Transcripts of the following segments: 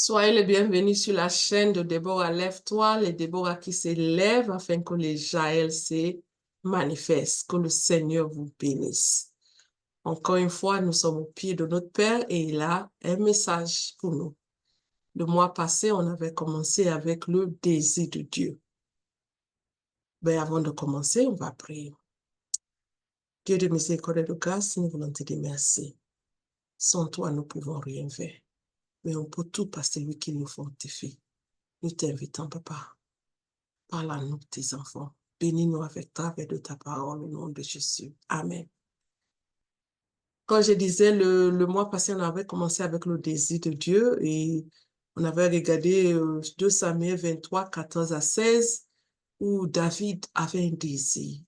Soyez les bienvenus sur la chaîne de Déborah Lève-toi, les Déborah qui s'élèvent afin que les Jaël se manifestent. Que le Seigneur vous bénisse. Encore une fois, nous sommes au pied de notre Père et il a un message pour nous. Le mois passé, on avait commencé avec le désir de Dieu. Mais avant de commencer, on va prier. Dieu de miséricorde et de grâce, nous voulons te dire merci. Sans toi, nous ne pouvons rien faire. Mais on peut tout par celui qui nous fortifie. Nous t'invitons, Papa. Parle à nous, tes enfants. Bénis-nous avec travers de ta parole au nom de Jésus. Amen. Quand je disais le mois passé, on avait commencé avec le désir de Dieu et on avait regardé 2 Samuel 23, 14 à 16, où David avait un désir.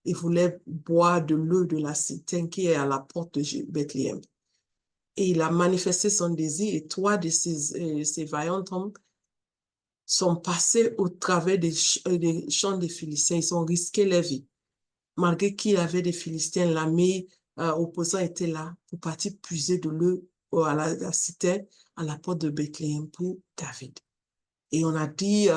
Il voulait boire de l'eau de la citerne qui est à la porte de Bethléem. Et il a manifesté son désir et 3 de ses vaillants hommes sont passés au travers des champs des Philistins. Ils ont risqué leur vie. Malgré qu'il y avait des Philistins, l'armée opposante était là pour partir puiser de l'eau à la citerne à la porte de Bethléem pour David. Et on a dit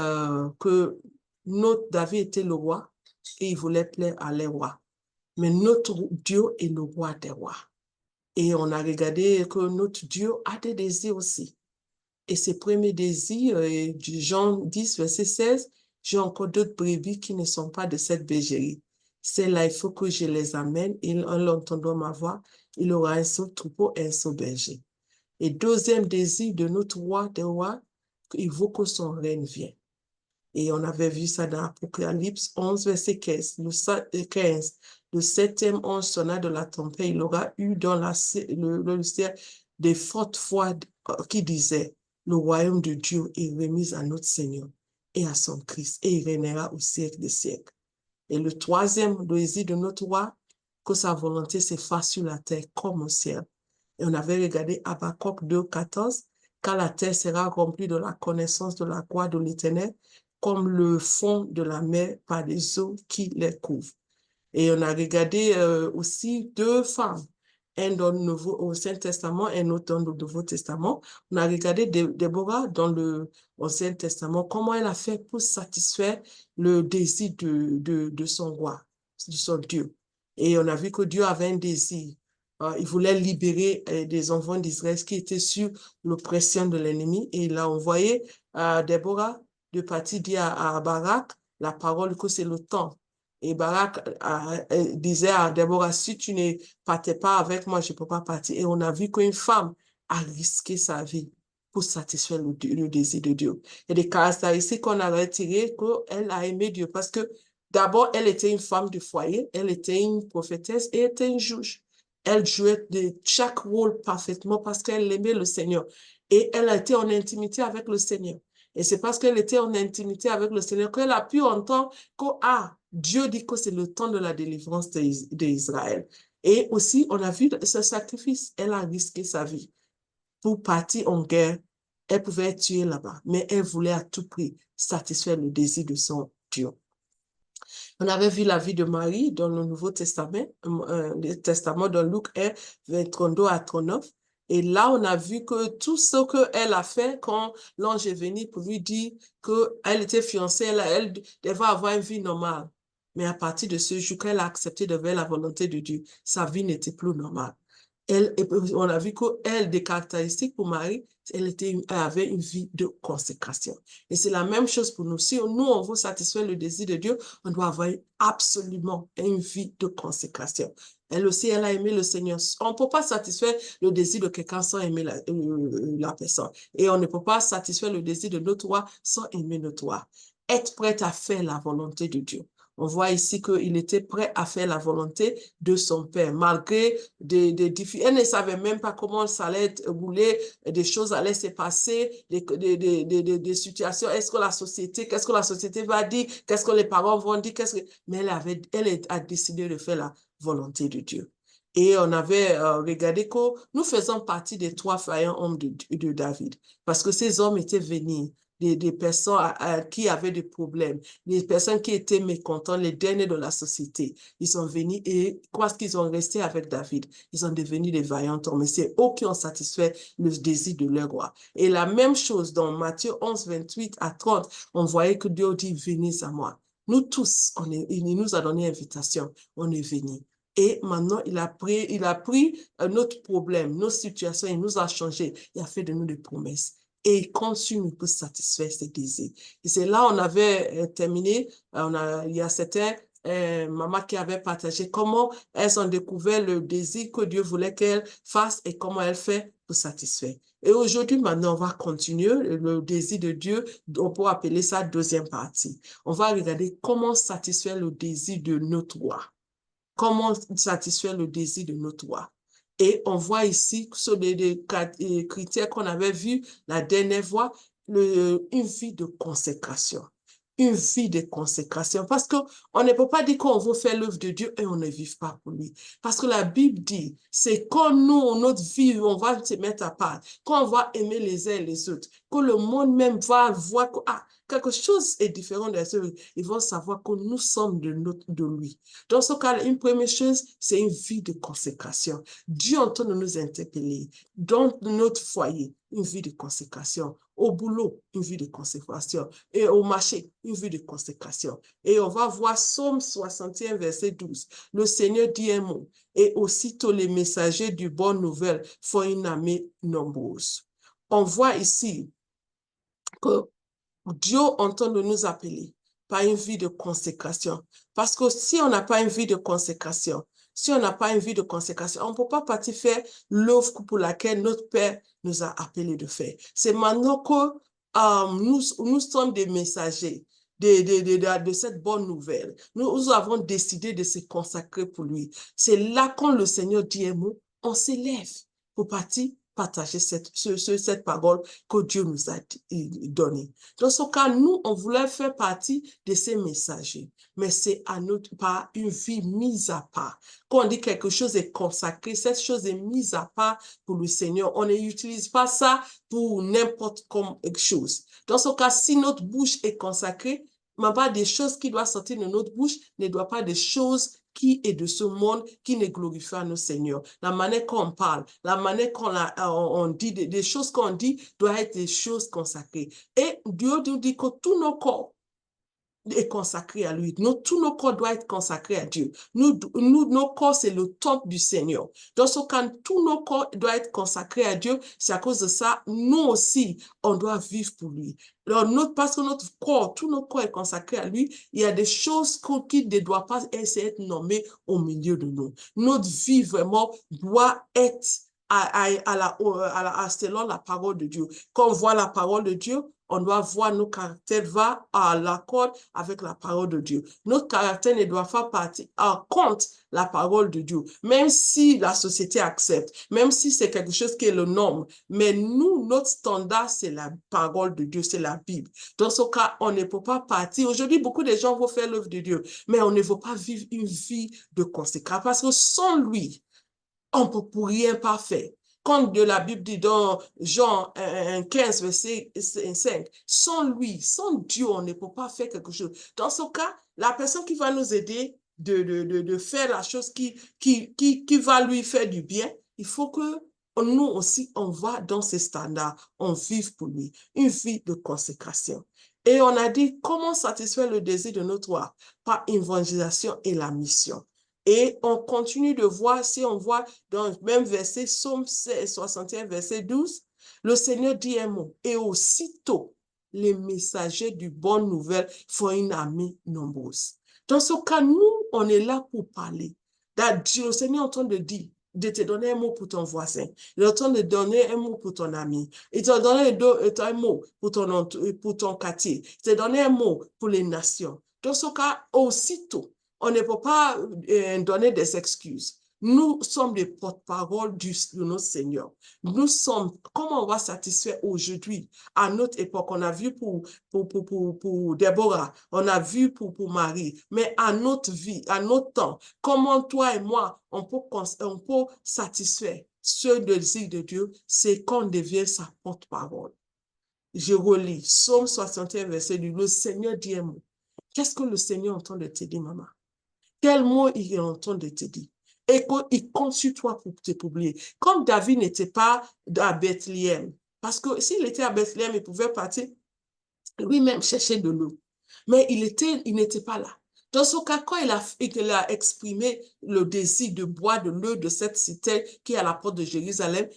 que notre David était le roi et il voulait plaire à les rois. Mais notre Dieu est le roi des rois. Et on a regardé que notre Dieu a des désirs aussi. Et ses premiers désirs, du Jean 10, verset 16, j'ai encore d'autres brebis qui ne sont pas de cette bergerie. Celles-là, il faut que je les amène et en l'entendant ma voix, il aura un seul troupeau et un seul berger. Et deuxième désir de notre roi des rois, il veut que son règne vienne. Et on avait vu ça dans Apocalypse 11, verset 15. Le septième ange sonna de la tempête. Il aura eu dans le ciel des fortes voix qui disaient, le royaume de Dieu est remis à notre Seigneur et à son Christ, et il régnera au siècle des siècles. Et le troisième désir de notre roi, que sa volonté s'efface sur la terre comme au ciel. Et on avait regardé Habakkuk 2, 14, car la terre sera remplie de la connaissance de la gloire de l'Éternel, comme le fond de la mer par les eaux qui les couvrent. Et on a regardé aussi 2 femmes, un dans le Nouveau, au Ancien Testament, un autre dans le Nouveau Testament. On a regardé Déborah dans le Ancien Testament, comment elle a fait pour satisfaire le désir de son roi, de son Dieu. Et on a vu que Dieu avait un désir. Il voulait libérer des enfants d'Israël qui étaient sous l'oppression de l'ennemi. Et il a envoyé Déborah de partir dire à Barak la parole que c'est le temps. Et Barak disait à Déborah, si tu ne partais pas avec moi, je ne peux pas partir. Et on a vu qu'une femme a risqué sa vie pour satisfaire le désir de Dieu. Et des caractéristiques qu'on a retirées, qu'elle a aimé Dieu. Parce que d'abord, elle était une femme du foyer, elle était une prophétesse et était une juge. Elle jouait de chaque rôle parfaitement parce qu'elle aimait le Seigneur. Et elle a été en intimité avec le Seigneur. Et c'est parce qu'elle était en intimité avec le Seigneur qu'elle a pu entendre que, Dieu dit que c'est le temps de la délivrance d'Israël. Et aussi, on a vu ce sacrifice. Elle a risqué sa vie pour partir en guerre. Elle pouvait être tuée là-bas, mais elle voulait à tout prix satisfaire le désir de son Dieu. On avait vu la vie de Marie dans le Nouveau Testament, le Testament de Luc 1, 32 à 39. Et là, on a vu que tout ce qu'elle a fait quand l'ange est venu pour lui dire qu'elle était fiancée, elle devait avoir une vie normale. Mais à partir de ce jour qu'elle a accepté de faire la volonté de Dieu, sa vie n'était plus normale. On a vu qu'elle, des caractéristiques pour Marie, elle avait une vie de consécration. Et c'est la même chose pour nous. Si nous, on veut satisfaire le désir de Dieu, on doit avoir absolument une vie de consécration. Elle aussi, elle a aimé le Seigneur. On ne peut pas satisfaire le désir de quelqu'un sans aimer la personne. Et on ne peut pas satisfaire le désir de notre roi sans aimer notre roi. Être prête à faire la volonté de Dieu. On voit ici qu'il était prêt à faire la volonté de son père, malgré des difficultés. Elle ne savait même pas comment ça allait rouler, des choses allaient se passer, des situations. Qu'est-ce que la société va dire? Qu'est-ce que les parents vont dire? Mais elle a décidé de faire la volonté de Dieu. Et on avait regardé que nous faisons partie des 3 vaillants hommes de David, parce que ces hommes étaient venus des personnes qui avaient des problèmes, des personnes qui étaient mécontentes, les derniers de la société. Ils sont venus et parce qu'ils ont resté avec David, ils sont devenus des vaillants hommes. Mais c'est eux qui ont satisfait le désir de leur roi. Et la même chose dans Matthieu 11, 28 à 30, on voyait que Dieu dit, venez à moi. Nous tous, il nous a donné invitation, on est venus. Et maintenant, il a pris notre problème, nos situations, il nous a changé, il a fait de nous des promesses. Et il continue pour satisfaire ses désirs. Et c'est là on avait terminé, il y a certains mamans qui avaient partagé comment elles ont découvert le désir que Dieu voulait qu'elles fassent et comment elles font pour satisfaire. Et aujourd'hui, maintenant, on va continuer le désir de Dieu, on peut appeler ça deuxième partie. On va regarder comment satisfaire le désir de notre roi. Comment satisfaire le désir de notre roi. Et on voit ici, sur les critères qu'on avait vus la dernière fois, une vie de consécration. Une vie de consécration. Parce qu'on ne peut pas dire qu'on veut faire l'œuvre de Dieu et on ne vive pas pour lui. Parce que la Bible dit, c'est quand nous, notre vie, on va se mettre à part, quand on va aimer les uns et les autres, que le monde même va voir que quelque chose est différent de ça. Ils vont savoir que nous sommes de lui. Dans ce cas, une première chose, c'est une vie de consécration. Dieu entend de nous interpeller. Dans notre foyer, une vie de consécration. Au boulot, une vie de consécration. Et au marché, une vie de consécration. Et on va voir Psaume 61, verset 12. Le Seigneur dit un mot. Et aussitôt les messagers du bonne nouvelle font une armée nombreuse. On voit ici que Dieu entend de nous appeler par une vie de consécration. Parce que si on n'a pas une vie de consécration, si on n'a pas une vie de consécration, on ne peut pas partir faire l'œuvre pour laquelle notre Père nous a appelés de faire. C'est maintenant que nous sommes des messagers de cette bonne nouvelle. Nous avons décidé de se consacrer pour lui. C'est là quand le Seigneur dit un mot, on s'élève pour partager cette parole que Dieu nous a donnée. Dans ce cas, nous, on voulait faire partie de ces messagers, mais c'est à notre part une vie mise à part. Quand on dit quelque chose est consacré, cette chose est mise à part pour le Seigneur. On n'utilise pas ça pour n'importe quelle chose. Dans ce cas, si notre bouche est consacrée, mais pas des choses qui doivent sortir de notre bouche, ne doivent pas des choses qui est de ce monde qui ne glorifie pas nos seigneurs. La manière qu'on parle, la manière qu'on dit, des choses qu'on dit doivent être des choses consacrées. Et Dieu nous dit que tous nos corps est consacré à lui. Tous nos corps doivent être consacrés à Dieu. Nos corps, c'est le temple du Seigneur. Dans ce cas, tous nos corps doivent être consacrés à Dieu. C'est à cause de ça, nous aussi, on doit vivre pour lui. Alors, parce que notre corps, tout notre corps est consacré à lui, il y a des choses qui ne doivent pas être nommées au milieu de nous. Notre vie, vraiment, doit être selon la parole de Dieu. Quand on voit la parole de Dieu, on doit voir nos caractères va à l'accord avec la parole de Dieu. Notre caractère ne doit pas partir en compte la parole de Dieu, même si la société accepte, même si c'est quelque chose qui est le norme. Mais nous, notre standard, c'est la parole de Dieu, c'est la Bible. Dans ce cas, on ne peut pas partir. Aujourd'hui, beaucoup de gens vont faire l'œuvre de Dieu, mais on ne veut pas vivre une vie de conséquence parce que sans lui, on ne peut rien pas faire. Quand la Bible dit dans Jean 15, verset 5, sans lui, sans Dieu, on ne peut pas faire quelque chose. Dans ce cas, la personne qui va nous aider de faire la chose qui va lui faire du bien, il faut que nous aussi, on va dans ces standards, on vive pour lui, une vie de consécration. Et on a dit comment satisfaire le désir de notre roi par évangélisation et la mission. Et on continue de voir, si on voit dans le même verset, Psaume 61, verset 12, le Seigneur dit un mot, et aussitôt, les messagers du bonne nouvelle font une armée nombreuse. Dans ce cas, nous, on est là pour parler. Dieu, le Seigneur est en train de dire, de te donner un mot pour ton voisin. Il est en train de donner un mot pour ton ami. Il te donne un mot pour ton quartier. Il te donne un mot pour les nations. Dans ce cas, aussitôt, on ne peut pas donner des excuses. Nous sommes des porte-parole de notre Seigneur. Nous sommes, comment on va satisfaire aujourd'hui, à notre époque, on a vu pour Déborah, on a vu pour Marie, mais à notre vie, à notre temps, comment toi et moi, on peut satisfaire ce désir de Dieu, c'est qu'on devient sa porte-parole. Je relis Psaume 61, verset 2. Le Seigneur dit un mot. Qu'est-ce que le Seigneur entend de te dire, maman? Quel mot il entend de te dire? Et qu'il compte sur toi pour te publier. Comme David n'était pas à Bethléem, parce que s'il était à Bethléem, il pouvait partir lui-même chercher de l'eau. Mais il n'était pas là. Dans son cas, quand il a exprimé le désir de boire de l'eau de cette cité qui est à la porte de Jérusalem,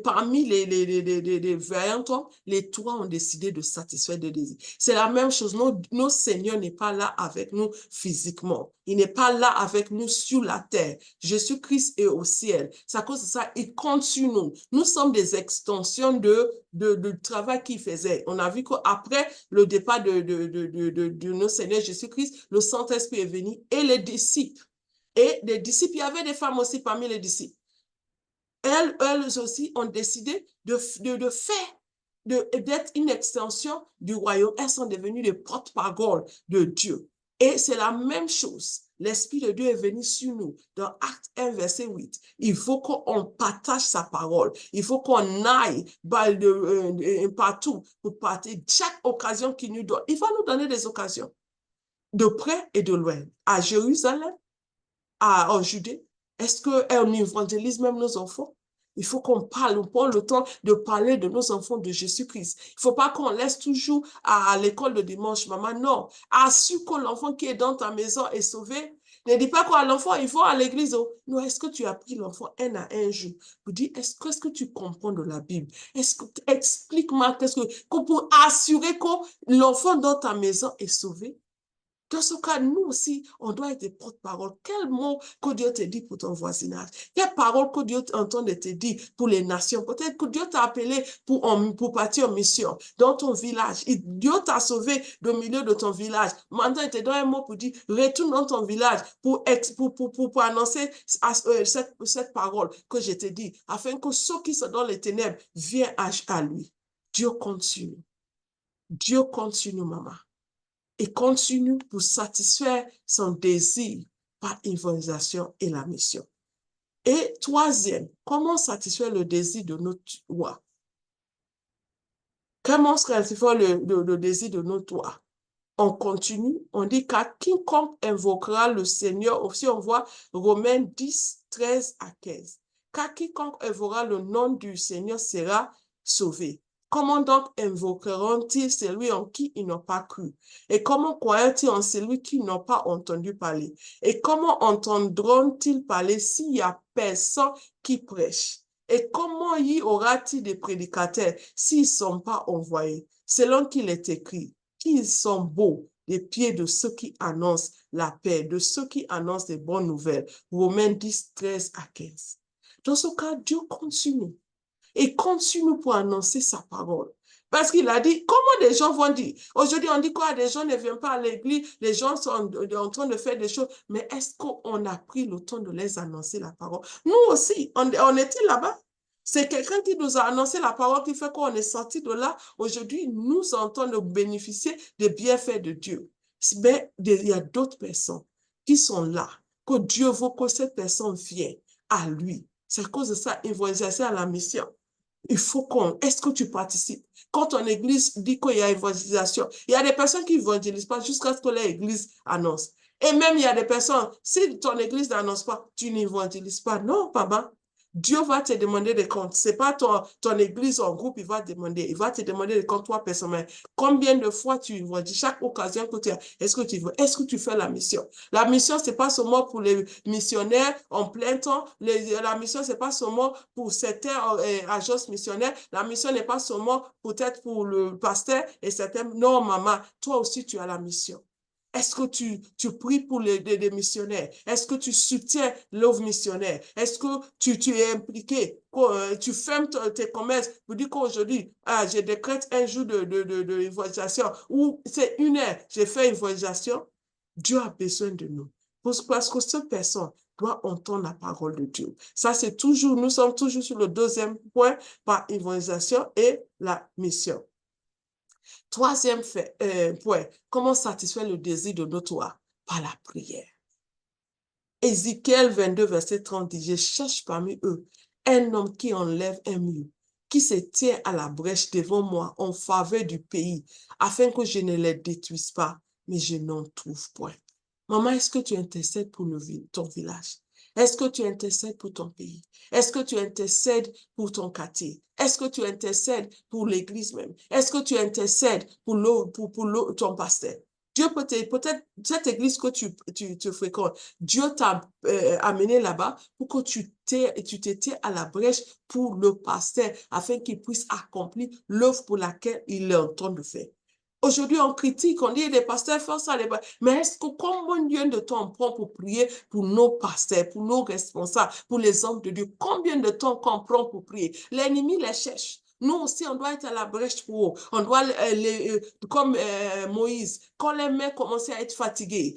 parmi les vaillants hommes, les trois ont décidé de satisfaire des désirs. C'est la même chose. Notre Seigneur n'est pas là avec nous physiquement. Il n'est pas là avec nous sur la terre. Jésus-Christ est au ciel. C'est à cause de ça, il compte sur nous. Nous sommes des extensions du travail qu'il faisait. On a vu qu'après le départ de notre Seigneur Jésus-Christ, le Saint-Esprit est venu et les disciples. Et les disciples, il y avait des femmes aussi parmi les disciples. Elles aussi ont décidé de faire, d'être une extension du royaume. Elles sont devenues les porte-parole de Dieu. Et c'est la même chose. L'Esprit de Dieu est venu sur nous. Dans Acte 1, verset 8, il faut qu'on partage sa parole. Il faut qu'on aille partout pour partager chaque occasion qu'il nous donne. Il va nous donner des occasions de près et de loin. À Jérusalem, en Judée. Est-ce qu'on évangélise même nos enfants? Il faut qu'on parle, on prend le temps de parler de nos enfants de Jésus-Christ. Il ne faut pas qu'on laisse toujours à l'école de dimanche, maman. Non, assure que l'enfant qui est dans ta maison est sauvé. Ne dis pas quoi à l'enfant, il faut à l'église. Oh. Non, est-ce que tu as pris l'enfant un à un jour pour dire, est-ce que tu comprends de la Bible? Explique-moi, pour assurer que l'enfant dans ta maison est sauvé? Dans ce cas, nous aussi, on doit être des porte-parole. Quel mot que Dieu te dit pour ton voisinage? Quelle parole que Dieu entend de te dire pour les nations? Peut-être que Dieu t'a appelé pour partir en mission dans ton village. Dieu t'a sauvé du milieu de ton village. Maintenant, il te donne un mot pour dire, retourne dans ton village pour annoncer cette parole que je te dis, afin que ceux qui sont dans les ténèbres viennent à lui. Dieu compte sur nous. Dieu compte sur nous, maman. Et continue pour satisfaire son désir par l'évangélisation et la mission. Et troisième, comment satisfaire le désir de notre roi? Comment satisfaire le désir de notre roi? On continue, on dit qu'à quiconque invoquera le Seigneur, aussi on voit Romains 10, 13 à 15. Qu'à quiconque invoquera le nom du Seigneur sera sauvé. Comment donc invoqueront-ils celui en qui ils n'ont pas cru? Et comment croiront-ils en celui qui n'ont pas entendu parler? Et comment entendront-ils parler s'il n'y a personne qui prêche? Et comment y aura-t-il des prédicateurs s'ils ne sont pas envoyés? Selon qu'il est écrit, qu'ils sont beaux les pieds de ceux qui annoncent la paix, de ceux qui annoncent des bonnes nouvelles. Romains 10, 13 à 15. Dans ce cas, Dieu compte sur nous. Et compte sur nous pour annoncer sa parole. Parce qu'il a dit, comment des gens vont dire? Aujourd'hui, on dit quoi? Des gens ne viennent pas à l'église, les gens sont en train de faire des choses. Mais est-ce qu'on a pris le temps de les annoncer la parole? Nous aussi, on était là-bas. C'est quelqu'un qui nous a annoncé la parole qui fait qu'on est sorti de là. Aujourd'hui, nous sommes en train de bénéficier des bienfaits de Dieu. Mais il y a d'autres personnes qui sont là, que Dieu veut que cette personne vienne à lui. C'est à cause de ça, évangéliser à la mission. Il faut est-ce que tu participes? Quand ton église dit qu'il y a évangélisation, il y a des personnes qui n'évangélisent pas jusqu'à ce que l'église annonce. Et même, il y a des personnes, si ton église n'annonce pas, tu n'évangélises pas. Non, papa. Dieu va te demander des comptes. Ce n'est pas ton église en groupe, il va te demander des comptes toi personnellement. Combien de fois tu évangélises, chaque occasion que tu as, est-ce que tu fais la mission? La mission, ce n'est pas seulement pour les missionnaires en plein temps. La mission, ce n'est pas seulement pour certaines agences missionnaires. La mission n'est pas seulement peut-être pour le pasteur et certains. Non, maman, toi aussi, tu as la mission. Est-ce que tu pries pour les missionnaires? Est-ce que tu soutiens l'œuvre missionnaire? Est-ce que tu es impliqué? Tu fermes tes commerces pour dire qu'aujourd'hui, je décrète un jour de évangélisation ou c'est 1 heure, j'ai fait évangélisation. Dieu a besoin de nous. Parce que cette personne doit entendre la parole de Dieu. Ça, c'est toujours, nous sommes toujours sur le deuxième point par évangélisation et la mission. Troisième point, comment satisfaire le désir de notre roi? Par la prière. Ézéchiel 22, verset 30 dit, je cherche parmi eux un homme qui enlève un mur qui se tient à la brèche devant moi en faveur du pays, afin que je ne les détruise pas, mais je n'en trouve point. Maman, est-ce que tu intercèdes pour ton village? Est-ce que tu intercèdes pour ton pays? Est-ce que tu intercèdes pour ton quartier? Est-ce que tu intercèdes pour l'église même? Est-ce que tu intercèdes pour ton pasteur? Dieu peut-être cette église que tu fréquentes, Dieu t'a amené là-bas pour que tu t'étais à la brèche pour le pasteur afin qu'il puisse accomplir l'œuvre pour laquelle il est en train de faire. Aujourd'hui, on critique, on dit les pasteurs font ça, mais est-ce que combien de temps on prend pour prier pour nos pasteurs, pour nos responsables, pour les hommes de Dieu? Combien de temps qu'on prend pour prier? L'ennemi les cherche. Nous aussi, on doit être à la brèche pour eux. On doit, comme Moïse, quand les mains commençaient à être fatiguées,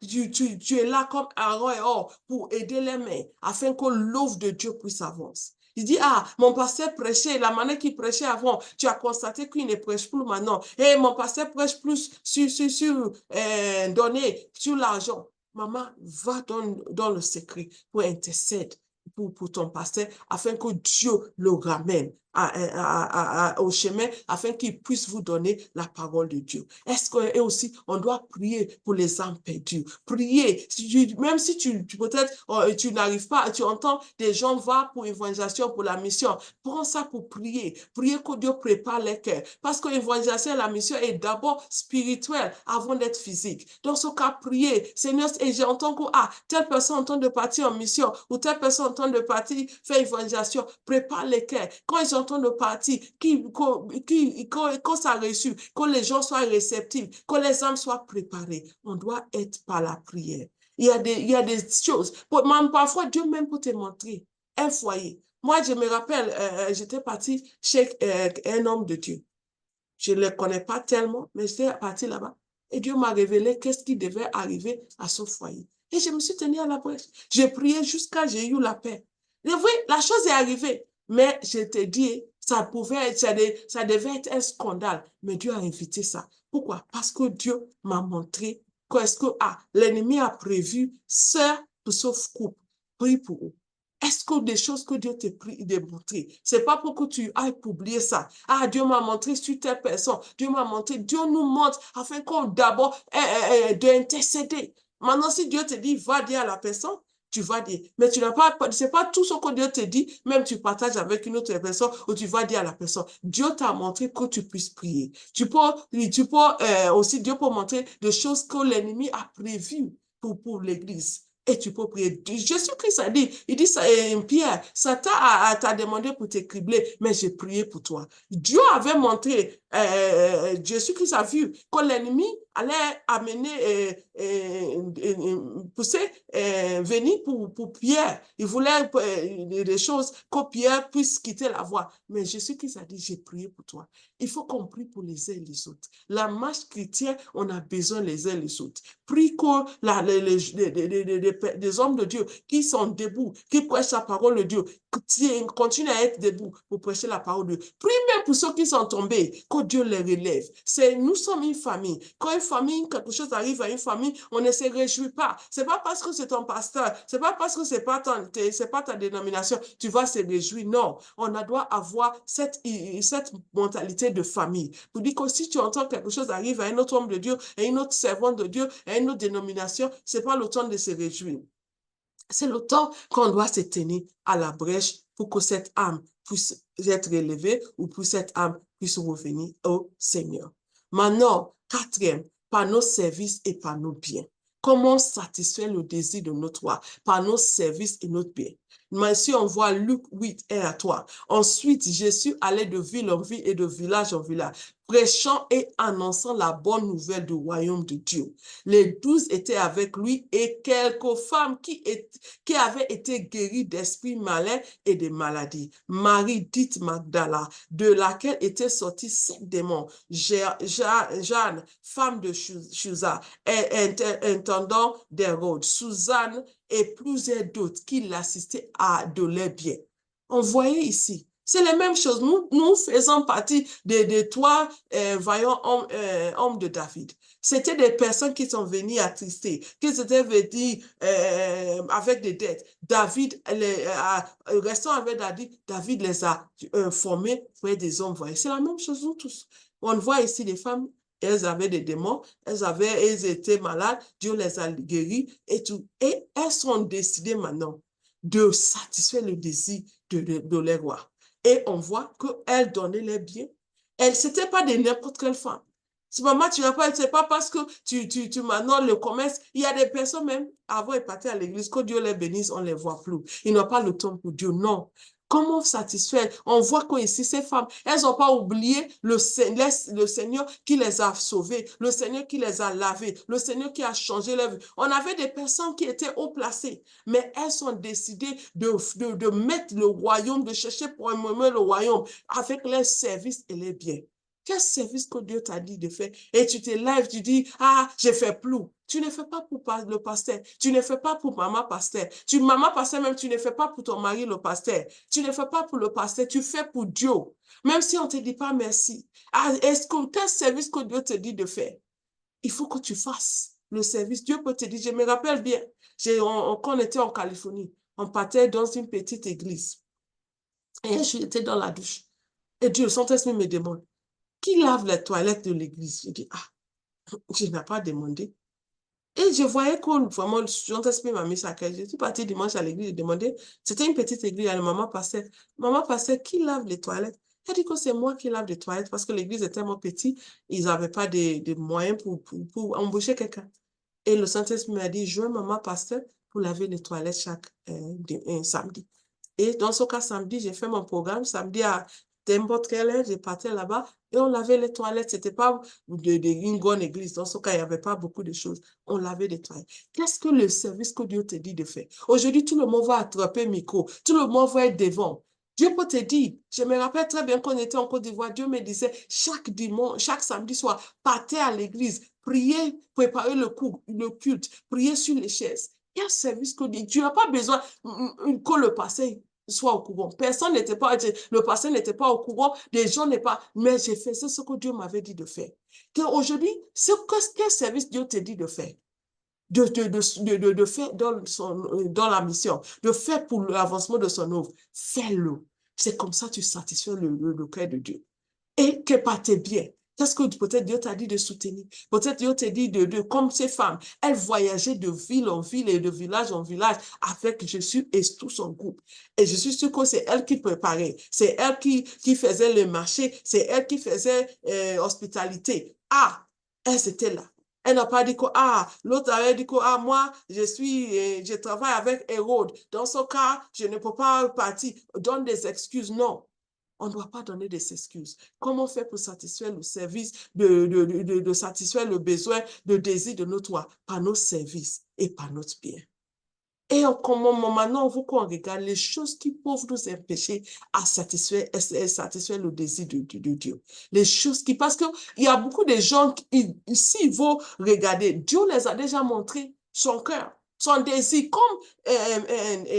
tu es là comme Aaron et Or pour aider les mains afin que l'œuvre de Dieu puisse avancer. Il dit, mon pasteur prêchait, la manière qu'il prêchait avant, tu as constaté qu'il ne prêche plus maintenant. Et mon pasteur prêche plus sur donner, sur l'argent. Maman, va dans le secret pour intercéder pour ton pasteur afin que Dieu le ramène au chemin afin qu'il puisse vous donner la parole de Dieu. Et aussi, on doit prier pour les âmes perdues. Prier, même si peut-être tu n'arrives pas, tu entends des gens vont pour évangélisation, pour la mission. Prends ça pour prier. Prier que Dieu prépare les cœurs. Parce que l'évangélisation et la mission est d'abord spirituelle avant d'être physique. Dans ce cas, prier. Seigneur, et j'entends que telle personne est en train de partir en mission ou telle personne est en train de partir faire évangélisation. Prépare les cœurs. Quand ils sont en train de partir, quand ça reçu, que les gens soient réceptifs, que les âmes soient préparées. On doit être par la prière. Il y a des choses. Même parfois, Dieu même peut te montrer un foyer. Moi, je me rappelle, j'étais partie chez un homme de Dieu. Je ne le connais pas tellement, mais j'étais partie là-bas. Et Dieu m'a révélé qu'est-ce qui devait arriver à ce foyer. Et je me suis tenue à la brèche. J'ai prié jusqu'à j'ai eu la paix. Et oui, la chose est arrivée. Mais je te dis, ça devait être un scandale. Mais Dieu a évité ça. Pourquoi? Parce que Dieu m'a montré qu'est-ce que l'ennemi a prévu ça pour ce couple. Prie pour eux. Est-ce que des choses que Dieu t'a pris de montrer, c'est pas pour que tu ailles publier ça. Dieu m'a montré sur telle personne. Dieu m'a montré. Dieu nous montre afin qu'on d'abord d'intercéder. Maintenant, si Dieu te dit, va dire à la personne, tu vas dire. Mais tu n'as pas, c'est pas tout ce que Dieu te dit, même tu partages avec une autre personne ou tu vas dire à la personne. Dieu t'a montré que tu puisses prier. Tu peux aussi, Dieu peut montrer des choses que l'ennemi a prévues pour l'Église. Et tu peux prier. Jésus-Christ a dit, il dit ça, Pierre, Satan t'a demandé pour te cribler, mais j'ai prié pour toi. Dieu avait montré, Jésus-Christ a vu que l'ennemi allait amener, pousser, venir pour Pierre. Il voulait des choses que Pierre puisse quitter la voie. Mais Jésus-Christ a dit, j'ai prié pour toi. Il faut qu'on prie pour les uns et les autres. La marche chrétienne, on a besoin les uns et les autres. Prie que des hommes de Dieu qui sont debout, qui prêchent la parole de Dieu, continuent à être debout pour prêcher la parole de Dieu. Prie même pour ceux qui sont tombés, que Dieu les relève. Nous sommes une famille. Quand une famille, quelque chose arrive à une famille, on ne se réjouit pas. C'est pas parce que c'est ton pasteur, c'est pas parce que c'est pas ta dénomination, tu vas se réjouir. Non, on doit avoir cette mentalité de famille. Pour dire que si tu entends quelque chose arrive à un autre homme de Dieu, à une autre servante de Dieu, à une autre dénomination, c'est pas le temps de se réjouir. C'est le temps qu'on doit se tenir à la brèche pour que cette âme puisse être élevée ou pour cette âme puisse revenir au Seigneur. Maintenant, quatrième, par nos services et par nos biens. Comment satisfaire le désir de notre roi? Par nos services et notre bien. Mais si on voit Luc 8, 1 à 3. Ensuite, Jésus allait de ville en ville et de village en village, prêchant et annonçant la bonne nouvelle du royaume de Dieu. Les 12 étaient avec lui et quelques femmes qui avaient été guéries d'esprits malins et de maladies. Marie dite Magdala, de laquelle étaient sortis 7 démons. Jeanne, femme de Chuza, intendant d'Hérode. Suzanne et plusieurs d'autres qui l'assistaient à de leurs biens. On voyait ici. C'est la même chose. Nous faisons partie des trois vaillants hommes de David. C'était des personnes qui sont venues attristées, qui étaient venues avec des dettes. David, restant avec David les a formés pour être des hommes voyants. C'est la même chose nous tous. On voit ici des femmes, elles avaient des démons, elles étaient malades, Dieu les a guéries et tout. Et elles sont décidées maintenant de satisfaire le désir de les rois. Et on voit qu'elles donnaient les biens. C'était pas de n'importe quelle femme. Si maman, tu n'as pas, c'est pas parce que tu maintenant le commerce. Il y a des personnes même, avant de partir à l'église, que Dieu les bénisse, on ne les voit plus. Ils n'ont pas le temps pour Dieu. Non. Comment satisfaire? On voit qu'ici, ces femmes, elles n'ont pas oublié le Seigneur qui les a sauvées, le Seigneur qui les a lavées, le Seigneur qui a changé leur vie. On avait des personnes qui étaient haut placées, mais elles ont décidé de mettre le royaume, de chercher pour un moment le royaume avec les services et les biens. Quel service que Dieu t'a dit de faire? Et tu te lèves, tu dis, ah, je ne fais plus. Tu ne fais pas pour le pasteur. Tu ne fais pas pour maman pasteur. Maman pasteur même, tu ne fais pas pour ton mari le pasteur. Tu ne fais pas pour le pasteur. Tu fais pour Dieu. Même si on ne te dit pas merci. Est-ce que quel service que Dieu te dit de faire? Il faut que tu fasses le service. Dieu peut te dire, je me rappelle bien, quand on était en Californie, on partait dans une petite église. Et j'étais dans la douche. Et Dieu, le Saint-Esprit me demande, qui lave les toilettes de l'église? Je dis, ah, je n'ai pas demandé. Et je voyais que vraiment, le Saint-Esprit m'a mis ça à cœur. Je suis partie dimanche à l'église, j'ai demandé, c'était une petite église, la maman passait, qui lave les toilettes? Elle dit que c'est moi qui lave les toilettes parce que l'église est tellement petite, ils n'avaient pas de moyens pour embaucher quelqu'un. Et le Saint-Esprit m'a dit, je veux maman pasteur pour laver les toilettes chaque samedi. Et dans ce cas, samedi, j'ai fait mon programme. Samedi, à n'importe quelle heure, j'ai parti là-bas et on lavait les toilettes. Ce n'était pas une bonne église. Dans ce cas, il n'y avait pas beaucoup de choses. On lavait les toilettes. Qu'est-ce que le service que Dieu te dit de faire? Aujourd'hui, tout le monde va attraper le micro. Tout le monde va être devant. Dieu peut te dire, je me rappelle très bien qu'on était en Côte d'Ivoire, Dieu me disait, chaque dimanche, chaque samedi soir, partez à l'église, priez, préparez le culte, priez sur les chaises. Quel service que tu n'as pas besoin que le passé soit au courant. Personne n'était pas, le passé n'était pas au courant, les gens n'étaient pas, mais j'ai fait ce que Dieu m'avait dit de faire. Aujourd'hui, quel service Dieu te dit de faire? De faire dans la mission, de faire pour l'avancement de son œuvre. Fais-le. C'est comme ça que tu satisfais le cœur de Dieu. Et que par tes biens, qu'est-ce que peut-être Dieu t'a dit de soutenir? Peut-être Dieu t'a dit comme ces femmes, elles voyageaient de ville en ville et de village en village avec Jésus et tout son groupe. Et je suis sûre que c'est elle qui préparait, c'est elle qui faisait le marché, c'est elle qui faisait hospitalité. Ah, elles étaient là. Elle n'a pas dit que, ah, l'autre avait dit que, ah, moi, je travaille avec Hérode. Dans ce cas, je ne peux pas partir. Donne des excuses. Non. On ne doit pas donner des excuses. Comment faire pour satisfaire le service, de satisfaire le besoin, le désir de notre roi? Par nos services et par notre bien. Et maintenant, on veut qu'on regarde les choses qui peuvent nous empêcher à satisfaire le désir de Dieu. Les choses qui, parce qu'il y a beaucoup de gens, s'ils vont regarder, Dieu les a déjà montré son cœur, son désir, comme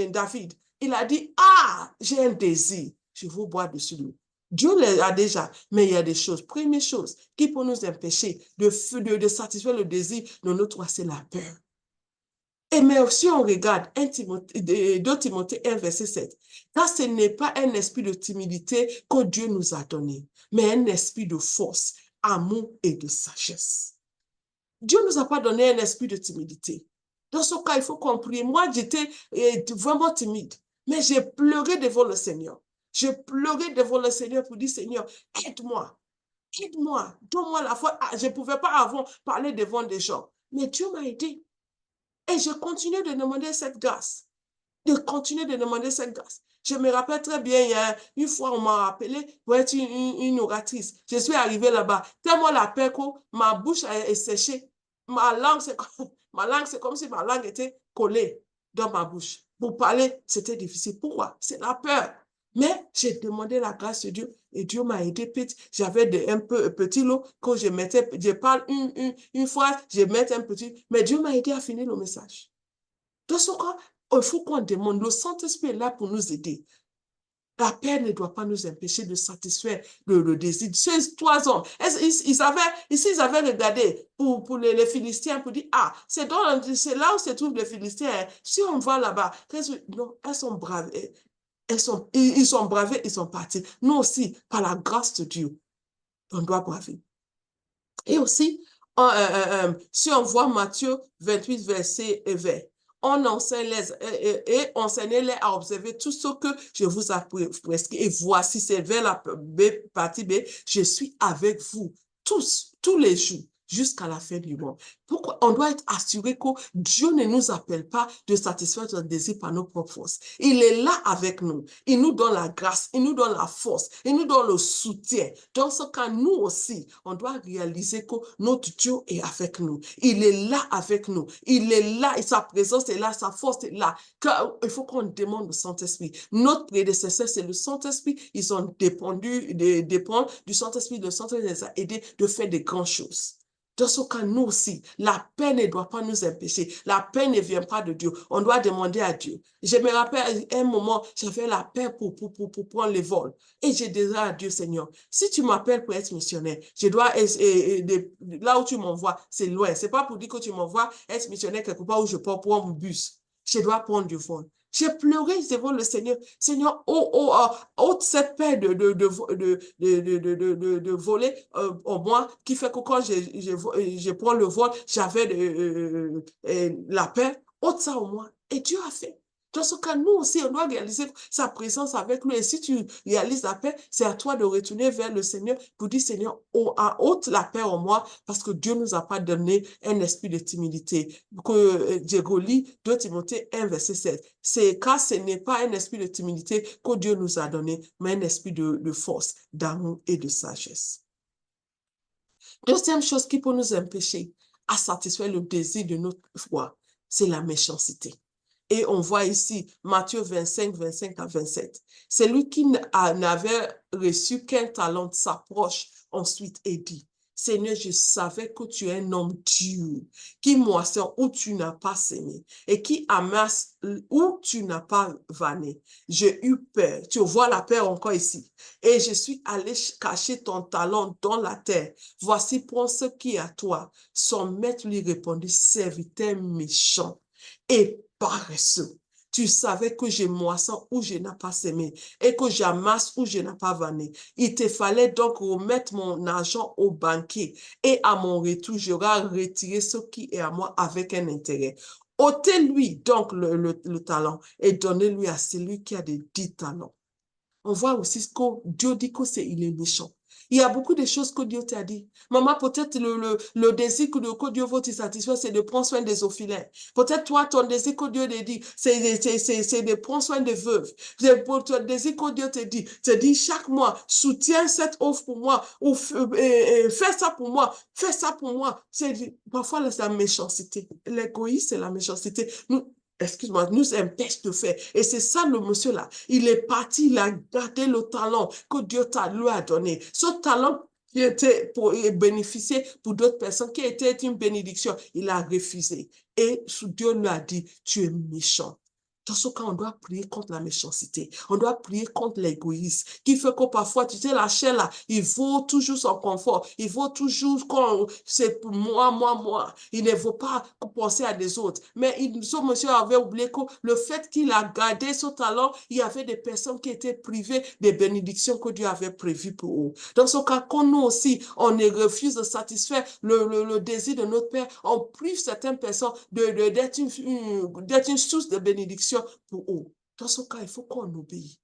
David. Il a dit, ah, j'ai un désir, je veux boire dessus l'eau. Dieu les a déjà, mais il y a des choses. Première chose qui peut nous empêcher de satisfaire le désir de notre roi, c'est la peur. Et mais si on regarde 2 Timothée 1, verset 7, car ce n'est pas un esprit de timidité que Dieu nous a donné, mais un esprit de force, amour et de sagesse. Dieu ne nous a pas donné un esprit de timidité. Dans ce cas, il faut comprendre. Moi, j'étais vraiment timide, mais j'ai pleuré devant le Seigneur. J'ai pleuré devant le Seigneur pour dire, Seigneur, aide-moi, aide-moi, donne-moi la foi. Je ne pouvais pas avant parler devant des gens, mais Dieu m'a aidé. Et je continue de demander cette grâce. Je me rappelle très bien, il y a une fois, on m'a appelé pour être une oratrice. Je suis arrivée là-bas. Tellement la peur que ma bouche est séchée. Ma langue, c'est comme si ma langue était collée dans ma bouche. Pour parler, c'était difficile. Pourquoi? C'est la peur. Mais j'ai demandé la grâce de Dieu et Dieu m'a aidé. J'avais un peu petit lot que je mettais, je parle une phrase, je mets un petit, mais Dieu m'a aidé à finir le message. Dans ce cas, il faut qu'on demande, le Saint-Esprit est là pour nous aider. La paix ne doit pas nous empêcher de satisfaire le désir. Ces 3 hommes, ils avaient regardé pour les Philistins, pour dire, ah, c'est là où se trouvent les Philistins. Hein. Si on va là-bas, non, elles sont braves. Ils sont bravés, ils sont partis. Nous aussi, par la grâce de Dieu, on doit braver. Et aussi, si on voit Matthieu 28, verset 20, on enseignez-les à observer tout ce que je vous ai prescrit. Et voici, c'est vers la partie B, je suis avec vous tous les jours, jusqu'à la fin du monde. Pourquoi? On doit être assuré que Dieu ne nous appelle pas de satisfaire notre désir par nos propres forces. Il est là avec nous. Il nous donne la grâce, il nous donne la force, il nous donne le soutien. Dans ce cas, nous aussi, on doit réaliser que notre Dieu est avec nous. Il est là avec nous. Il est là et sa présence est là, sa force est là. Il faut qu'on demande au Saint-Esprit. Notre prédécesseur, c'est le Saint-Esprit. Ils ont dépendent du Saint-Esprit. Le Saint-Esprit les a aidés de faire des grandes choses. Dans ce cas, nous aussi, la paix ne doit pas nous empêcher. La paix ne vient pas de Dieu. On doit demander à Dieu. Je me rappelle, un moment, j'avais la paix pour prendre le vol. Et je disais à Dieu, Seigneur, si tu m'appelles pour être missionnaire, je dois, là où tu m'envoies, c'est loin. C'est pas pour dire que tu m'envoies être missionnaire quelque part où je peux prendre un bus. Je dois prendre du vol. J'ai pleuré devant le Seigneur. Seigneur, ôte cette paix de voler au moins, qui fait que quand je prends le vol, j'avais la paix. Ôte ça au moins. Et Dieu a fait. Dans ce cas, nous aussi, on doit réaliser sa présence avec nous. Et si tu réalises la paix, c'est à toi de retourner vers le Seigneur pour dire, Seigneur, ôte la paix en moi, parce que Dieu ne nous a pas donné un esprit de timidité. Que Diego lit 2 Timothée 1, verset 7. C'est car ce n'est pas un esprit de timidité que Dieu nous a donné, mais un esprit de force, d'amour et de sagesse. Deuxième chose qui peut nous empêcher à satisfaire le désir de notre foi, c'est la méchanceté. Et on voit ici Matthieu 25, 25 à 27. Celui qui n'avait reçu qu'un talent s'approche ensuite et dit, Seigneur, je savais que tu es un homme dur, qui moissonne où tu n'as pas semé et qui amasse où tu n'as pas vanné. J'ai eu peur. Tu vois la peur encore ici. Et je suis allé cacher ton talent dans la terre. Voici, prends ce qui est à toi. Son maître lui répondit, serviteur méchant et paresseux. Tu savais que je moissonne où je n'ai pas semé et que j'amasse où je n'ai pas vanné. Il te fallait donc remettre mon argent au banquier et à mon retour, j'aurai retiré ce qui est à moi avec un intérêt. ôtez-lui donc le talent et donnez-lui à celui qui a des 10 talents. On voit aussi ce que Dieu dit il est méchant. Il y a beaucoup de choses que Dieu t'a dit. Maman, peut-être le désir que Dieu veut te satisfaire, c'est de prendre soin des orphelins. Peut-être toi, ton désir que Dieu te dit, c'est de prendre soin des veuves. Ton désir que Dieu te dit chaque mois, soutiens cette offre pour moi, ou fais ça pour moi, fais ça pour moi. Parfois, c'est la méchanceté. L'égoïsme, c'est la méchanceté. Excuse-moi, nous empêche de faire. Et c'est ça le monsieur là. Il est parti, il a gardé le talent que Dieu lui a donné. Ce talent qui était pour bénéficier pour d'autres personnes, qui était une bénédiction, il a refusé. Et Dieu lui a dit, tu es méchant. Dans ce cas, on doit prier contre la méchanceté. On doit prier contre l'égoïsme. Qui fait que parfois, tu sais, la chair là, il vaut toujours son confort. Il vaut toujours quand c'est pour moi. Il ne veut pas penser à des autres. Mais ce monsieur avait oublié que le fait qu'il a gardé ce talent, il y avait des personnes qui étaient privées des bénédictions que Dieu avait prévues pour eux. Dans ce cas, quand nous aussi, on refuse de satisfaire le désir de notre Père, on prive certaines personnes d'être une source de bénédiction pour eux. Dans ce cas, il faut qu'on obéisse.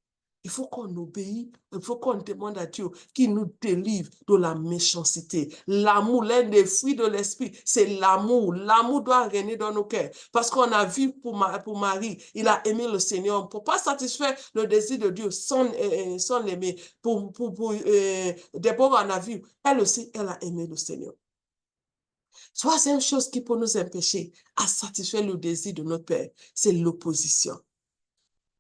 Il faut qu'on obéisse, il faut qu'on demande à Dieu qu'il nous délivre de la méchanceté. L'amour, l'un des fruits de l'esprit, c'est l'amour. L'amour doit régner dans nos cœurs. Parce qu'on a vu pour Marie, il a aimé le Seigneur. On ne peut pas satisfaire le désir de Dieu sans l'aimer. Déborah, on a vu, elle aussi, elle a aimé le Seigneur. Troisième chose qui peut nous empêcher à satisfaire le désir de notre Père, c'est l'opposition.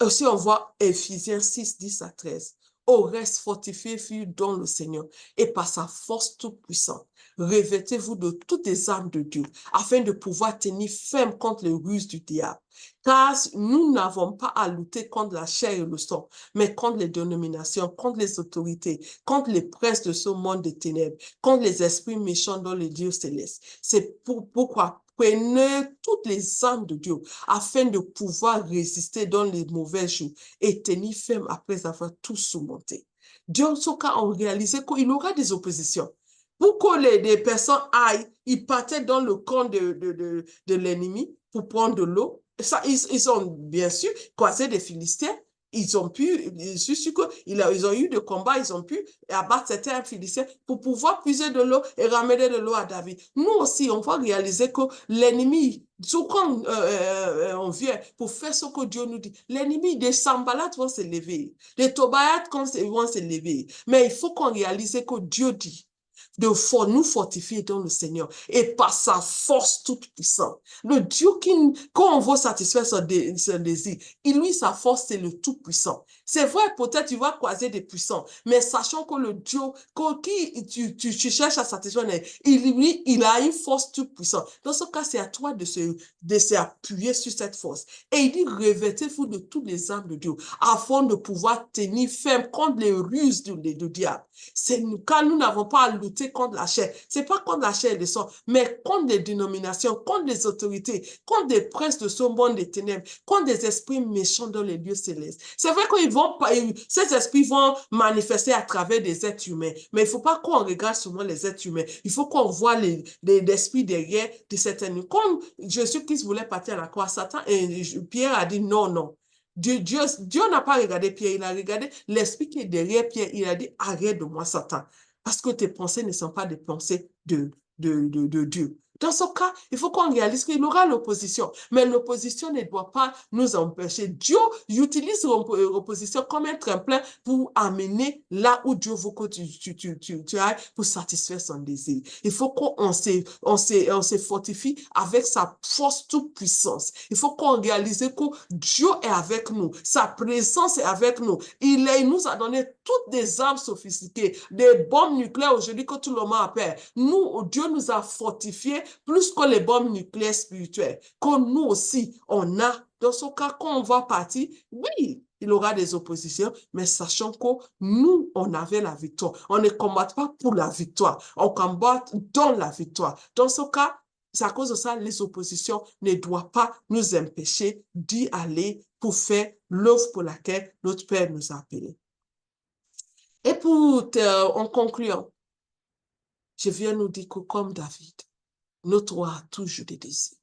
Aussi, on voit Éphésiens 6, 10 à 13. Au reste, fortifiez-vous dans le Seigneur et par sa force toute puissante. Revêtez-vous de toutes les armes de Dieu afin de pouvoir tenir ferme contre les ruses du diable. Car nous n'avons pas à lutter contre la chair et le sang, mais contre les dénominations, contre les autorités, contre les princes de ce monde des ténèbres, contre les esprits méchants dans les dieux célestes. C'est pourquoi prenez toutes les armes de Dieu afin de pouvoir résister dans les mauvais jours et tenir ferme après avoir tout surmonté. Dans ce cas, on réalisait qu'il y aura des oppositions. Pour que les personnes aillent, ils partaient dans le camp de l'ennemi pour prendre de l'eau. Ça, ils ont bien sûr croisé des Philistins. Ils ont pu, je suis sûr qu'ils ont eu des combats, ils ont pu abattre certains Philistins pour pouvoir puiser de l'eau et ramener de l'eau à David. Nous aussi, on va réaliser que l'ennemi, quand on vient pour faire ce que Dieu nous dit, l'ennemi des Sambalats vont se lever, les Tobias vont se lever. Mais il faut qu'on réalise que Dieu dit de nous fortifier dans le Seigneur et par sa force toute puissante. Le Dieu quand on veut satisfaire son désir, lui, sa force, c'est le tout puissant. C'est vrai, peut-être tu vas croiser des puissants, mais sachant que le Dieu qui tu cherches à satisfaire, il a une force toute puissante. Dans ce cas, c'est à toi de s'appuyer sur cette force. Et il dit, revêtez-vous de toutes les armes de Dieu afin de pouvoir tenir ferme contre les ruses du diable. C'est quand nous n'avons pas à lutter contre la chair. C'est pas contre la chair et le sang, mais contre les dénominations, contre les autorités, contre des princes de ce monde des ténèbres, contre des esprits méchants dans les lieux célestes. C'est vrai ces esprits vont manifester à travers des êtres humains, mais il faut pas qu'on regarde seulement les êtres humains. Il faut qu'on voit les esprits derrière de certaines. Comme Jésus-Christ voulait partir à la croix, Satan et Pierre a dit non, non. Dieu n'a pas regardé Pierre, il a regardé l'esprit qui est derrière Pierre. Il a dit, arrête de moi, Satan, parce que tes pensées ne sont pas des pensées de Dieu. Dans ce cas, il faut qu'on réalise qu'il y aura l'opposition, mais l'opposition ne doit pas nous empêcher. Dieu utilise l'opposition comme un tremplin pour amener là où Dieu veut que tu ailles pour satisfaire son désir. Il faut qu'on se fortifie avec sa force toute puissance. Il faut qu'on réalise que Dieu est avec nous. Sa présence est avec nous. Il nous a donné toutes des armes sophistiquées, des bombes nucléaires aujourd'hui que tout le monde appelle. Dieu nous a fortifiés plus que les bombes nucléaires spirituelles, que nous aussi, on a. Dans ce cas, quand on va partir, oui, il y aura des oppositions, mais sachant que nous, on avait la victoire. On ne combat pas pour la victoire, on combat dans la victoire. Dans ce cas, c'est à cause de ça, les oppositions ne doivent pas nous empêcher d'y aller pour faire l'œuvre pour laquelle notre Père nous a appelés. Et en concluant, je viens nous dire que comme David, notre roi a toujours des désirs.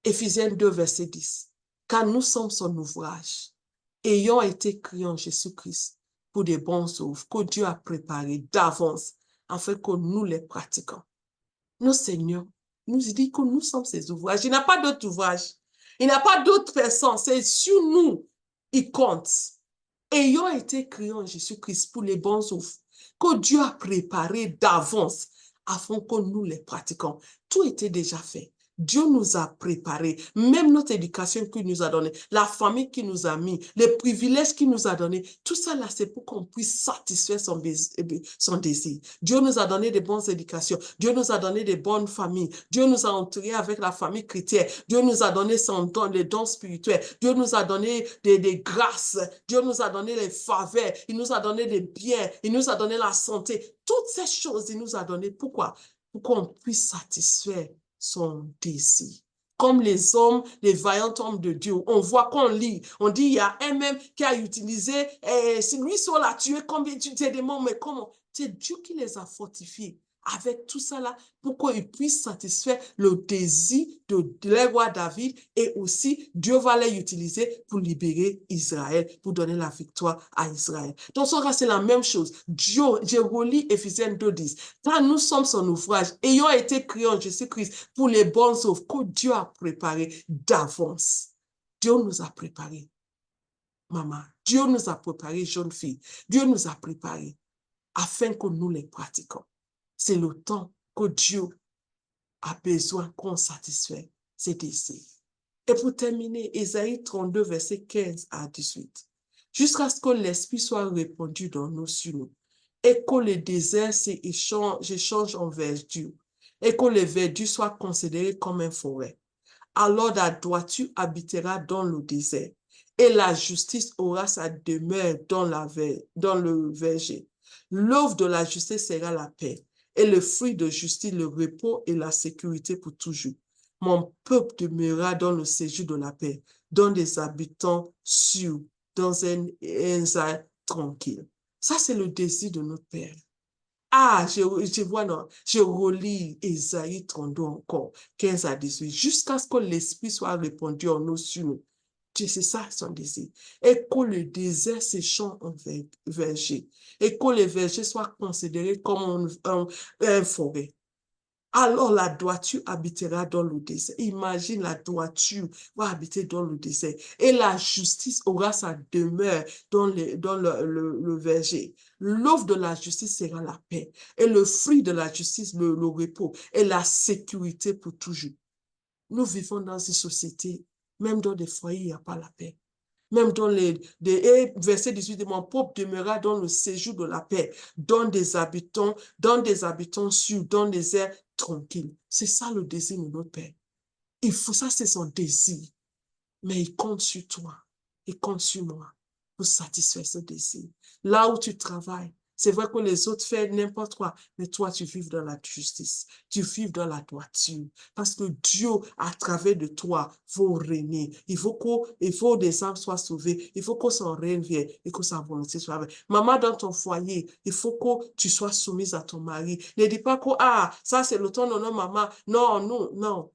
Éphésiens 2, verset 10. Car nous sommes son ouvrage, ayant été créés en Jésus-Christ pour des bons œuvres que Dieu a préparées d'avance afin que nous les pratiquions. Notre Seigneur nous dit que nous sommes ses ouvrages. Il n'y a pas d'autre ouvrage. Il n'y a pas d'autre personne. C'est sur nous. Il compte. Ayant été créés en Jésus-Christ pour les bons œuvres que Dieu a préparées d'avance afin que nous les pratiquions. Tout était déjà fait. Dieu nous a préparés, même notre éducation qu'il nous a donnée, la famille qu'il nous a mis, les privilèges qu'il nous a donnés, tout ça là, c'est pour qu'on puisse satisfaire son désir. Dieu nous a donné des bonnes éducations, Dieu nous a donné des bonnes familles, Dieu nous a entourés avec la famille chrétienne, Dieu nous a donné les dons spirituels, Dieu nous a donné des grâces, Dieu nous a donné les faveurs, il nous a donné des biens, il nous a donné la santé, toutes ces choses, il nous a donné. Pourquoi? Pour qu'on puisse satisfaire son désir. Comme les hommes, les vaillants hommes de Dieu, on voit qu'on lit, on dit il y a un même qui a utilisé, si lui soit l'a tué, combien tu te demandes, mais comment? C'est Dieu qui les a fortifiés avec tout ça là, pour qu'ils puissent satisfaire le désir de le roi David, et aussi Dieu va les utiliser pour libérer Israël, pour donner la victoire à Israël. Donc, ça, c'est la même chose. Dieu, je relis Éphésiens 2:10. Car nous sommes son ouvrage, ayant été créés en Jésus-Christ pour les bonnes œuvres que Dieu a préparées d'avance. Dieu nous a préparés, maman. Dieu nous a préparés, jeune fille. Dieu nous a préparés afin que nous les pratiquions. C'est le temps que Dieu a besoin qu'on satisfasse ses désirs. Et pour terminer, Ésaïe 32, verset 15 à 18. jusqu'à ce que l'Esprit soit répandu dans nous, sur nous, et que le désert s'échange en verdure, et que le verdure soit considéré comme une forêt. Alors la droiture habitera dans le désert, et la justice aura sa demeure dans le verger. L'œuvre de la justice sera la paix, et le fruit de justice, le repos et la sécurité pour toujours. Mon peuple demeurera dans le séjour de la paix, dans des habitants sûrs, dans un tranquille. Ça, c'est le désir de notre Père. Ah, je vois, non, je relis Ésaïe 32 encore, 15 à 18, jusqu'à ce que l'Esprit soit répandu en nous sur nous. C'est ça son désir. Et que le désert s'échange en verger. Et que les vergers soient considérés comme un forêt. Alors la droiture habitera dans le désert. Imagine, la droiture va habiter dans le désert. Et la justice aura sa demeure dans le verger. L'œuvre de la justice sera la paix. Et le fruit de la justice, le repos. Et la sécurité pour toujours. Nous vivons dans une société, même dans des foyers, il n'y a pas la paix. Même dans verset 18, mon peuple demeurera dans le séjour de la paix, dans des habitants sûrs, dans des airs tranquilles. C'est ça le désir de notre Père. Il faut, ça c'est son désir. Mais il compte sur toi, il compte sur moi pour satisfaire ce désir. Là où tu travailles, c'est vrai que les autres font n'importe quoi, mais toi, tu vives dans la justice, tu vives dans la droiture, parce que Dieu, à travers de toi, veut régner. Il faut que des âmes soient sauvées, il faut que son règne vienne et que sa volonté soit faite. Maman, dans ton foyer, il faut que tu sois soumise à ton mari. Ne dis pas que, ça c'est le temps de notre maman. Non, non, non.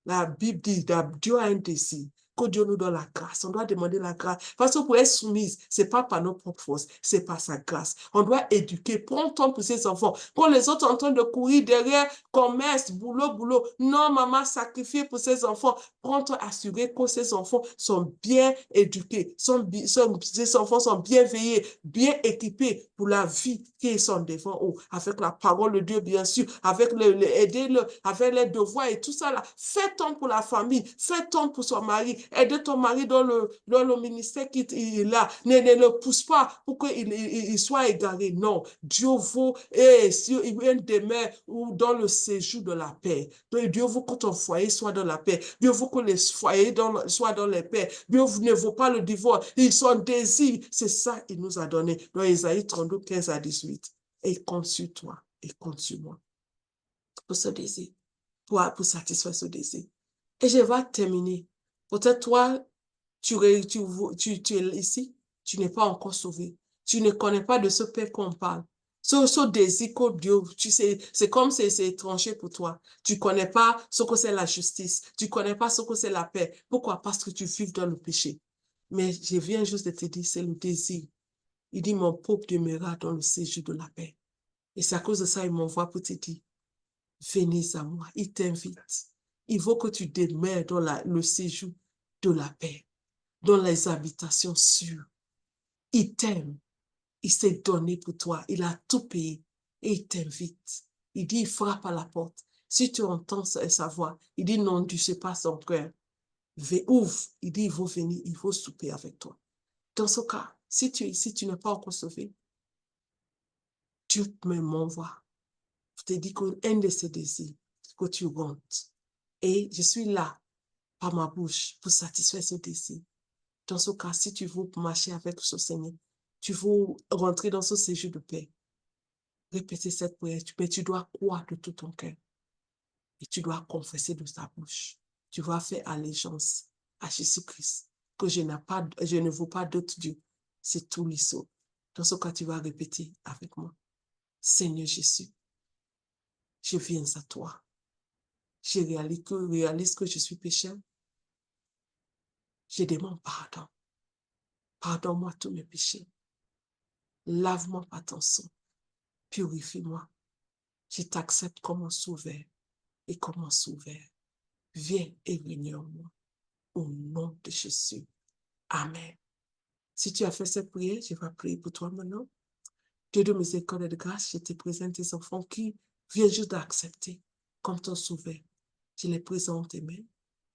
La Bible dit que Dieu a un désir, que Dieu nous donne la grâce. On doit demander la grâce. Parce que pour être soumise, ce n'est pas par nos propres forces, c'est par sa grâce. On doit éduquer, prendre temps pour ses enfants. Quand les autres sont en train de courir derrière, commerce, boulot, boulot. Non, maman, sacrifier pour ses enfants. Prends temps, assurer que ses enfants sont bien éduqués, ses enfants sont bien veillés, bien équipés pour la vie qui sont devant eux. Avec la parole de Dieu, bien sûr, avec aider-le, avec les devoirs et tout ça là. Fais temps pour la famille, fais temps pour son mari, aide ton mari dans le ministère qu'il est là. Ne le pousse pas pour qu'il soit égaré. Non, Dieu veut, sur une demeure ou dans le séjour de la paix. Dieu veut que ton foyer soit dans la paix. Dieu veut que les foyers soient dans la paix. Dieu ne veut pas le divorce. Son désir, c'est ça qu'il nous a donné dans Ésaïe 32, 15 à 18. Et il compte sur toi, il compte sur moi pour ce désir, pour satisfaire ce désir. Et je vais terminer. Peut-être toi, tu es ici, tu n'es pas encore sauvé. Tu ne connais pas de ce Père qu'on parle. Ce désir que Dieu, tu sais, c'est comme c'est étranger pour toi. Tu ne connais pas ce que c'est la justice. Tu ne connais pas ce que c'est la paix. Pourquoi? Parce que tu vis dans le péché. Mais je viens juste de te dire, c'est le désir. Il dit, mon peuple demeurera dans le séjour de la paix. Et c'est à cause de ça, il m'envoie pour te dire, venez à moi. Il t'invite. Il veut que tu demeures dans le séjour de la paix, dans les habitations sûres. Il t'aime. Il s'est donné pour toi. Il a tout payé. Et il t'invite. Il dit, il frappe à la porte. Si tu entends sa voix, il dit, non, tu ne sais pas son cœur. Ouvre. Il dit, il faut venir, il faut souper avec toi. Dans ce cas, si tu es ici, tu n'es pas encore sauvé, Dieu m'envoie. Je te dis qu'un de ses désirs, que tu rentres. Et je suis là, par ma bouche, pour satisfaire ce désir. Dans ce cas, si tu veux marcher avec ce Seigneur, tu veux rentrer dans ce séjour de paix, répéter cette prière, mais tu dois croire de tout ton cœur. Et tu dois confesser de ta bouche. Tu vas faire allégeance à Jésus-Christ, que je ne veux pas d'autre Dieu. C'est tout l'issue. Dans ce cas, tu vas répéter avec moi. Seigneur Jésus, je viens à toi. Je réalise que je suis pécheur. Je demande pardon. Pardonne-moi tous mes péchés. Lave-moi par ton sang. Purifie-moi. Je t'accepte comme un sauveur et comme un sauveur. Viens et règne en moi. Au nom de Jésus. Amen. Si tu as fait cette prière, je vais prier pour toi maintenant. Dieu de miséricorde et de grâce, je te présente tes enfants qui viennent juste d'accepter comme ton sauveur. Je les présente tes mains.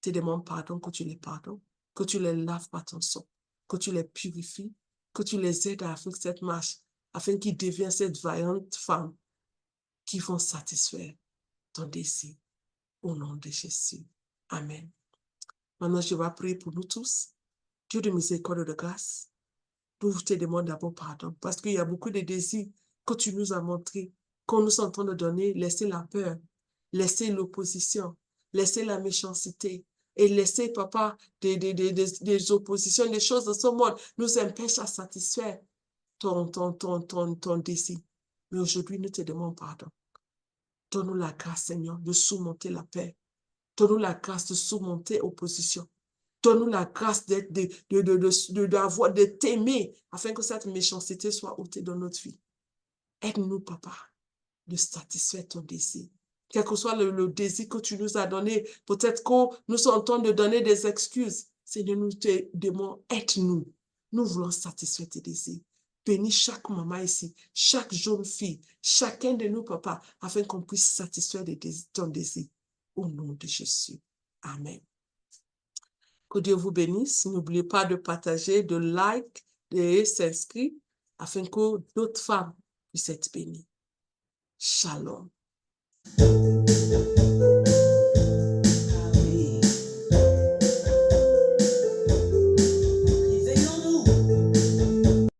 Je te demande pardon, que tu les pardonnes, que tu les laves par ton sang, que tu les purifies, que tu les aides à faire cette marche, afin qu'ils deviennent cette vaillante femme qui vont satisfaire ton désir. Au nom de Jésus. Amen. Maintenant, je vais prier pour nous tous. Dieu de miséricorde et de grâce, nous te demandons d'abord pardon, parce qu'il y a beaucoup de désirs que tu nous as montrés, qu'on nous est en train de donner, laisser la peur, laisser l'opposition, laisser la méchanceté, et laisser, papa, des oppositions, des choses de ce monde nous empêchent à satisfaire ton désir. Mais aujourd'hui, nous te demandons pardon. Donne-nous la grâce, Seigneur, de surmonter la peur. Donne-nous la grâce de surmonter l'opposition. Donne-nous la grâce de t'aimer afin que cette méchanceté soit ôtée dans notre vie. Aide-nous, papa, de satisfaire ton désir. Quel que soit le désir que tu nous as donné, peut-être que nous sommes en train de donner des excuses. Seigneur, nous te demandons, aide-nous. Nous voulons satisfaire tes désirs. Bénis chaque maman ici, chaque jeune fille, chacun de nous, papa, afin qu'on puisse satisfaire ton désir. Au nom de Jésus. Amen. Que Dieu vous bénisse. N'oubliez pas de partager, de like et s'inscrire afin que d'autres femmes puissent être bénies. Shalom.